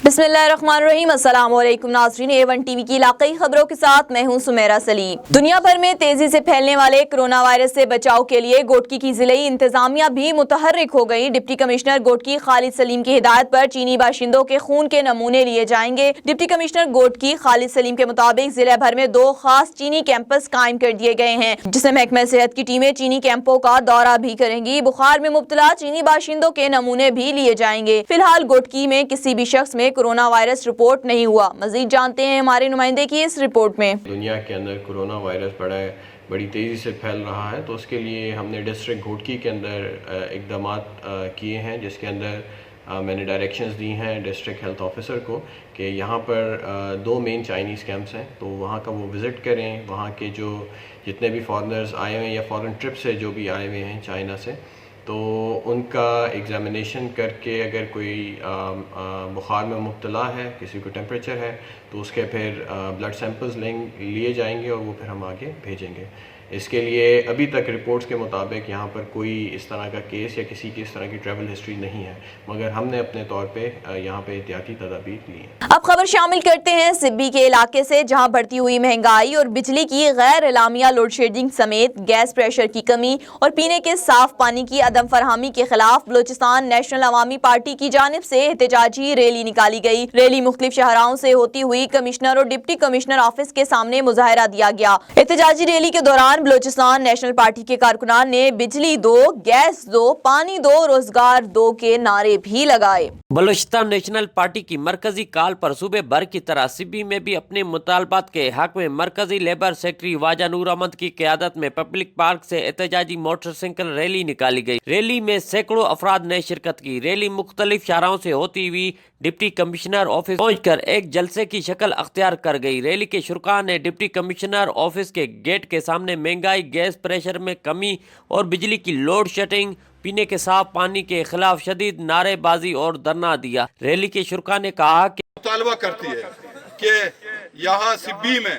बिस्मिल्लाहिर्रहमानिर्रहीम। अस्सलाम वालेकुम नाज़रीन, A1 टीवी की इलाक़ाई खबरों के साथ मैं हूं सुमेरा सलीम। दुनिया भर में तेजी से फैलने वाले कोरोना वायरस से बचाव के लिए गोटकी की ज़िले इंतजामिया भी मुतहर्रिक हो गई। डिप्टी कमिश्नर गोटकी खालिद सलीम की हिदायत पर चीनी बाशिंदों के खून के नमूने लिए जाएंगे। डिप्टी कमिश्नर गोटकी खालिद सलीम के मुताबिक जिले भर में 2 खास चीनी कैंपस कायम कर दिए गए हैं, जिसमें महकमा सेहत की टीमें चीनी कैंपों का दौरा भी करेंगी। बुखार में मुब्तला चीनी बाशिंदों के नमूने भी लिए जाएंगे। फिलहाल गोटकी में किसी भी शख्स में कोरोना वायरस रिपोर्ट नहीं हुआ। मजीद जानते हैं हमारे नुमाइंदे की इस रिपोर्ट में। दुनिया के अंदर कोरोना वायरस बड़ी तेज़ी से फैल रहा है, तो उसके लिए हमने डिस्ट्रिक्ट घोटकी के अंदर इक़दाम किए हैं, जिसके अंदर मैंने डायरेक्शंस दी हैं डिस्ट्रिक्ट हेल्थ ऑफिसर को कि यहाँ पर 2 मेन चाइनीज़ कैंप्स हैं, तो वहाँ का वो विज़िट करें। वहाँ के जो जितने भी फॉरेनर्स आए हुए हैं या फॉरेन ट्रिप से जो भी आए हुए हैं चाइना से, तो उनका एग्ज़ामिनेशन करके अगर कोई बुखार में मुब्तला है, किसी को टेम्परेचर है, तो उसके फिर ब्लड सैंपल्स लिए जाएंगे और वो फिर हम आगे भेजेंगे। इसके लिए अभी तक रिपोर्ट्स के मुताबिक यहाँ पर कोई इस तरह का केस या किसी की इस तरह की ट्रैवल हिस्ट्री नहीं है, मगर हमने अपने तौर पे यहाँ पे एहतियाती तदाबीर ली हैं। अब खबर शामिल करते हैं सिब्बी के इलाके से, जहाँ बढ़ती हुई महंगाई और बिजली की गैर एलामिया लोड शेडिंग समेत गैस प्रेशर की कमी और पीने के साफ पानी की अदम फरहमी के खिलाफ बलोचिस्तान नेशनल अवामी पार्टी की जानिब से एहतजाजी रैली निकाली गई। रैली मुख्तलिफ शहराओं से होती हुई कमिश्नर और डिप्टी कमिश्नर ऑफिस के सामने मुजाहरा दिया गया। एहतजाजी रैली के दौरान बलोचिस्तान नेशनल पार्टी के कारकुनान ने बिजली दो, गैस दो, पानी दो, रोजगार दो के नारे भी लगाए। बलोचिस्तान नेशनल पार्टी की मरकजी काल पर सूबे भर की तरह सिब्बी में भी अपने मुतालबात के हक में मरकजी लेबर सेक्रेटरी वाजा नूर अहमद की क़यादत में पब्लिक पार्क से एहतजाजी मोटरसाइकिल रैली निकाली गई। रैली में सैकड़ों अफराद ने शिरकत की। रैली मुख्तलिफ शहरों से होती हुई डिप्टी कमिश्नर ऑफिस पहुंचकर एक जलसे की शक्ल अख्तियार कर गई। रैली के शुरका ने डिप्टी कमिश्नर ऑफिस के गेट के सामने महंगाई, गैस प्रेशर में कमी और बिजली की लोड शेडिंग, पीने के साफ पानी के खिलाफ शदीद नारेबाजी और धरना दिया। रैली के शुरका ने कहा कि मुतालबा करती है कि यहाँ सिब्बी में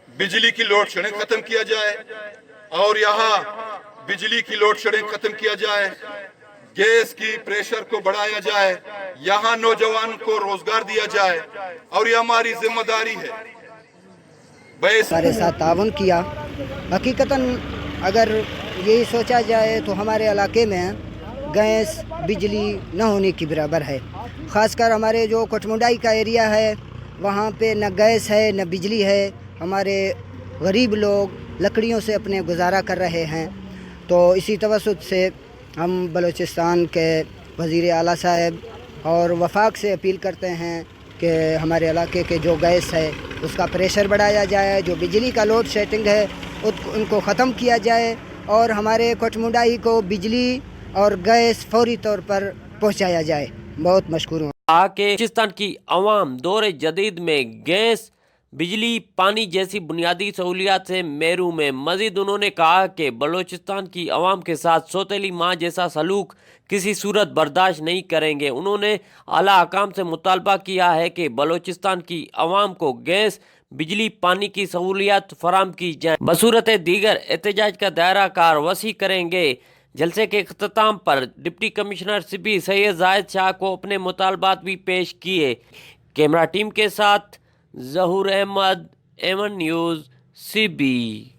बिजली की लोड शेडिंग खत्म किया जाए और यहाँ बिजली की लोड शेडिंग खत्म किया जाए, गैस की प्रेशर को बढ़ाया जाए, यहाँ नौजवान को रोजगार दिया जाए और ये हमारी जिम्मेदारी है। हमारे साथ ताउन किया। हकीकतन अगर यही सोचा जाए तो हमारे इलाके में गैस बिजली न होने की बराबर है। ख़ासकर हमारे जो कोटमुंडाई का एरिया है, वहाँ पे न गैस है न बिजली है। हमारे गरीब लोग लकड़ियों से अपने गुजारा कर रहे हैं। तो इसी तवस्सुत से हम बलूचिस्तान के वज़ीर आला साहब और वफाक से अपील करते हैं कि हमारे इलाके के जो गैस है उसका प्रेशर बढ़ाया जाए, जो बिजली का लोड शेडिंग है उनको ख़त्म किया जाए और हमारे कोटमुंडाई को बिजली और गैस फौरी तौर पर पहुंचाया जाए। बहुत मशकूर हूँ। बलूचिस्तान की अवाम दौरे जदीद में गैस, बिजली, पानी जैसी बुनियादी सहूलियात से महरूम है। मजीद उन्होंने कहा कि बलूचिस्तान की अवाम के साथ सौतेली माँ जैसा सलूक किसी सूरत बर्दाश्त नहीं करेंगे। उन्होंने आला हकाम से मुतालबा किया है कि बलूचिस्तान की अवाम को गैस, बिजली, पानी की सहूलियात फराम की जाए। बसूरत दीगर एहतजाज का दायरा कार वसी करेंगे। जलसे के इख्तिताम पर डिप्टी कमिश्नर सिब्बी सैयद जाहिद शाह को अपने मुतालबात भी पेश किए। कैमरा टीम के साथ ज़हूर अहमद, A1 न्यूज़, सिब्बी।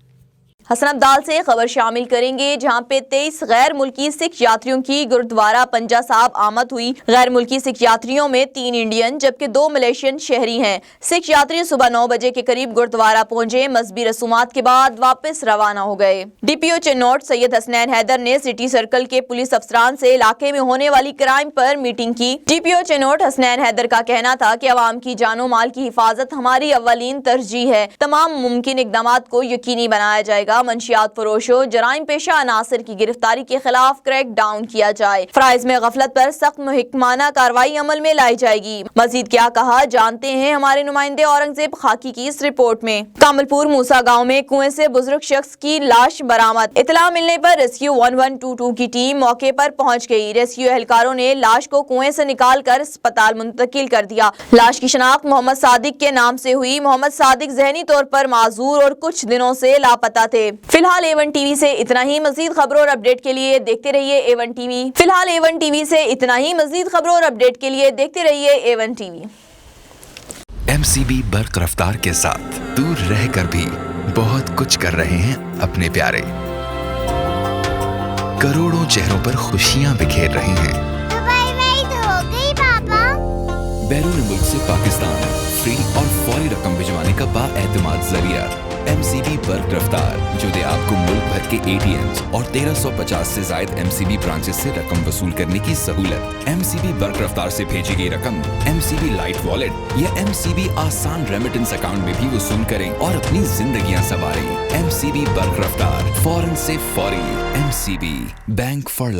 हसन अब्दाल से खबर शामिल करेंगे, जहां पे 23 गैर मुल्की सिख यात्रियों की गुरुद्वारा पंजा साहब आमद हुई। गैर मुल्की सिख यात्रियों में 3 इंडियन जबकि 2 मलेशियन शहरी हैं। सिख यात्री सुबह 9 बजे के करीब गुरुद्वारा पहुंचे। मजहबी रसूमात के बाद वापस रवाना हो गए। DPO चन्नौड सैयद हसनैन हैदर ने सिटी सर्कल के पुलिस अफसरान से इलाके में होने वाली क्राइम पर मीटिंग की। DPO चन्नौड हसनैन हैदर का कहना था कि अवाम की जानो माल की हिफाजत हमारी अव्वलीन तरजीह है। तमाम मुमकिन इकदाम को यकीनी बनाया जाएगा। मंशियात फरोशों, जराइम पेशा अनासर की गिरफ्तारी के खिलाफ क्रैक डाउन किया जाए। फराइज में गफलत पर सख्त मुहिकमाना कार्रवाई अमल में लाई जाएगी। मजीद क्या कहा जानते हैं हमारे नुमाइंदे औरंगजेब खाकी की इस रिपोर्ट में। कामलपुर मूसा गाँव में कुएं से बुजुर्ग शख्स की लाश बरामद। इतला मिलने पर रेस्क्यू 1122 की टीम मौके पर पहुंच गई। रेस्क्यू एहलकारों ने लाश को कुएं से निकाल कर अस्पताल मुंतकिल कर दिया। लाश की शनाख्त मोहम्मद सादिक के नाम से हुई। मोहम्मद सादिक जहनी तौर पर माजूर और कुछ दिनों से लापता थे। फिलहाल A1 टीवी से इतना ही। मजीद खबरों और अपडेट के लिए देखते रहिए A1 टीवी। फिलहाल A1 टीवी से इतना ही। मजीद खबरों और अपडेट के लिए देखते रहिए A1 टीवी। MCB बर्क रफ्तार के साथ दूर रहकर भी बहुत कुछ कर रहे हैं अपने प्यारे। करोड़ों चेहरों पर खुशियां बिखेर रहे हैं। दुबई में ही तो हो गई पापा। बैरून मुल्क से पाकिस्तान फ्री और फौरी रकम भिजवाने का बाएतमाद जरिया MCB बर्क रफ्तार, जो दे आपको मुल्क भर के ATMs और 1350 से जायद MCB ब्रांचेस से रकम वसूल करने की सहूलत। MCB बर्क रफ्तार से भेजी गई रकम MCB लाइट वॉलेट या MCB आसान रेमिटेंस अकाउंट में भी वसूल करें और अपनी जिंदगियां संवारें। MCB बर्क रफ्तार, फौरन से फौरी। MCB bank for life.